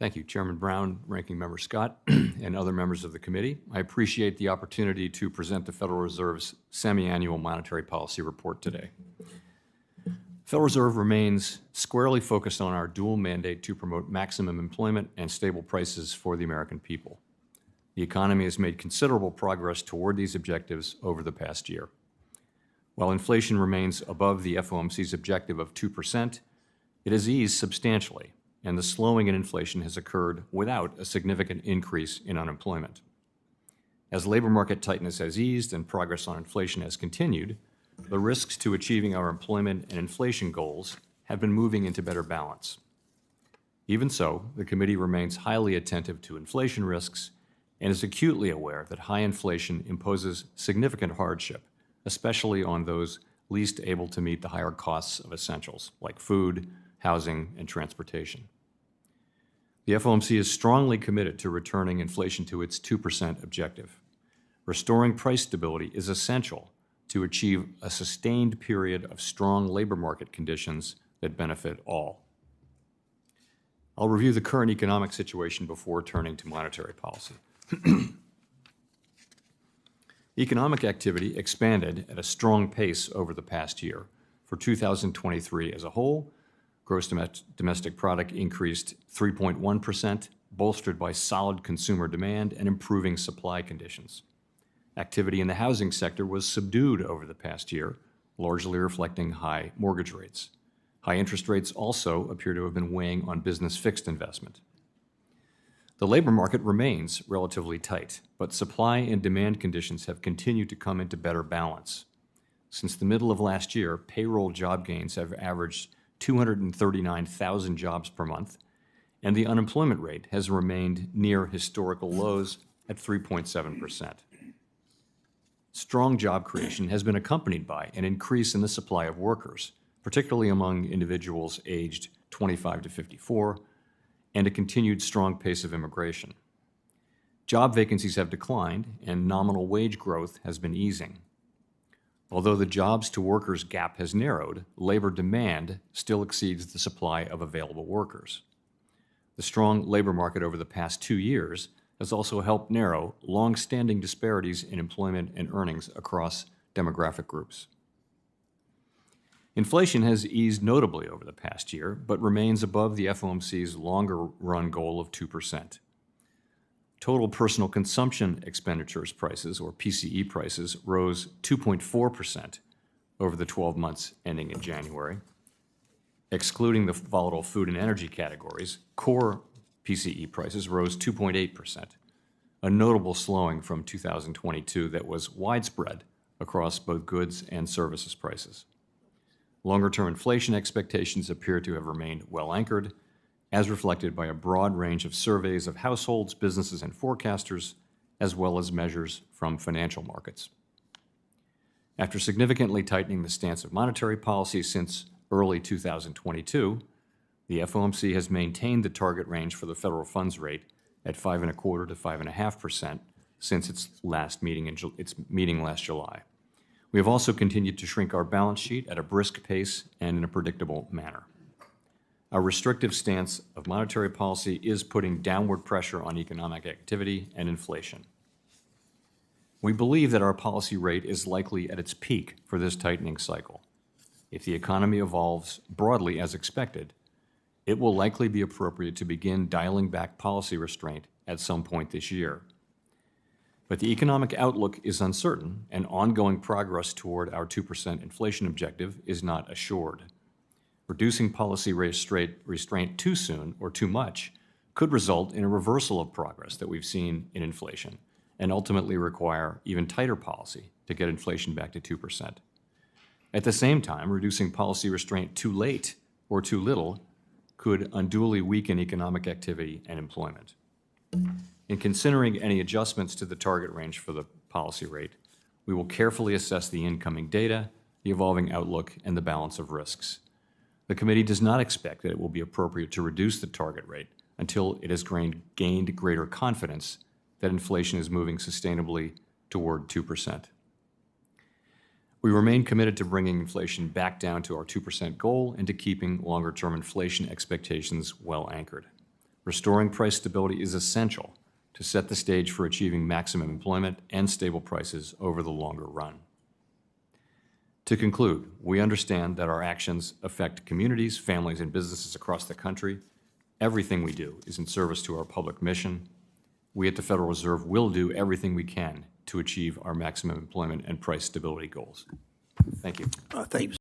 Thank you, Chairman Brown, Ranking Member Scott, and other members of the committee. I appreciate the opportunity to present the Federal Reserve's Semiannual Monetary Policy Report today. The Federal Reserve remains squarely focused on our dual mandate to promote maximum employment and stable prices for the American people. The economy has made considerable progress toward these objectives over the past year. While inflation remains above the FOMC's objective of 2%, it has eased substantially, and the slowing in inflation has occurred without a significant increase in unemployment. As labor market tightness has eased and progress on inflation has continued, the risks to achieving our employment and inflation goals have been moving into better balance. Even so, the committee remains highly attentive to inflation risks and is acutely aware that high inflation imposes significant hardship, especially on those least able to meet the higher costs of essentials like food, housing, and transportation. The FOMC is strongly committed to returning inflation to its 2% objective. Restoring price stability is essential to achieve a sustained period of strong labor market conditions that benefit all. I'll review the current economic situation before turning to monetary policy. Economic activity expanded at a strong pace over the past year. For 2023 as a whole, gross domestic product increased 3.1%, bolstered by solid consumer demand and improving supply conditions. Activity in the housing sector was subdued over the past year, largely reflecting high mortgage rates. High interest rates also appear to have been weighing on business fixed investment. The labor market remains relatively tight, but supply and demand conditions have continued to come into better balance. Since the middle of last year, payroll job gains have averaged 239,000 jobs per month, and the unemployment rate has remained near historical lows at 3.7%. Strong job creation has been accompanied by an increase in the supply of workers, particularly among individuals aged 25 to 54, and a continued strong pace of immigration. Job vacancies have declined, and nominal wage growth has been easing. Although the jobs to workers gap has narrowed, labor demand still exceeds the supply of available workers. The strong labor market over the past 2 years has also helped narrow long-standing disparities in employment and earnings across demographic groups. Inflation has eased notably over the past year, but remains above the FOMC's longer-run goal of 2%. Total personal consumption expenditures prices, or PCE prices, rose 2.4% over the 12 months ending in January. Excluding the volatile food and energy categories, core PCE prices rose 2.8%, a notable slowing from 2022 that was widespread across both goods and services prices. Longer-term inflation expectations appear to have remained well anchored, as reflected by a broad range of surveys of households, businesses, and forecasters, as well as measures from financial markets. After significantly tightening the stance of monetary policy since early 2022, the FOMC has maintained the target range for the federal funds rate at 5.25% to 5.5% since its meeting last July. We have also continued to shrink our balance sheet at a brisk pace and in a predictable manner. Our restrictive stance of monetary policy is putting downward pressure on economic activity and inflation. We believe that our policy rate is likely at its peak for this tightening cycle. If the economy evolves broadly as expected, it will likely be appropriate to begin dialing back policy restraint at some point this year. But the economic outlook is uncertain, and ongoing progress toward our 2% inflation objective is not assured. Reducing policy restraint too soon or too much could result in a reversal of progress that we've seen in inflation and ultimately require even tighter policy to get inflation back to 2%. At the same time, reducing policy restraint too late or too little could unduly weaken economic activity and employment. In considering any adjustments to the target range for the policy rate, we will carefully assess the incoming data, the evolving outlook, and the balance of risks. The committee does not expect that it will be appropriate to reduce the target rate until it has gained greater confidence that inflation is moving sustainably toward 2%. We remain committed to bringing inflation back down to our 2% goal and to keeping longer-term inflation expectations well anchored. Restoring price stability is essential to set the stage for achieving maximum employment and stable prices over the longer run. To conclude, we understand that our actions affect communities, families, and businesses across the country. Everything we do is in service to our public mission. We at the Federal Reserve will do everything we can to achieve our maximum employment and price stability goals. Thank you. Thank you.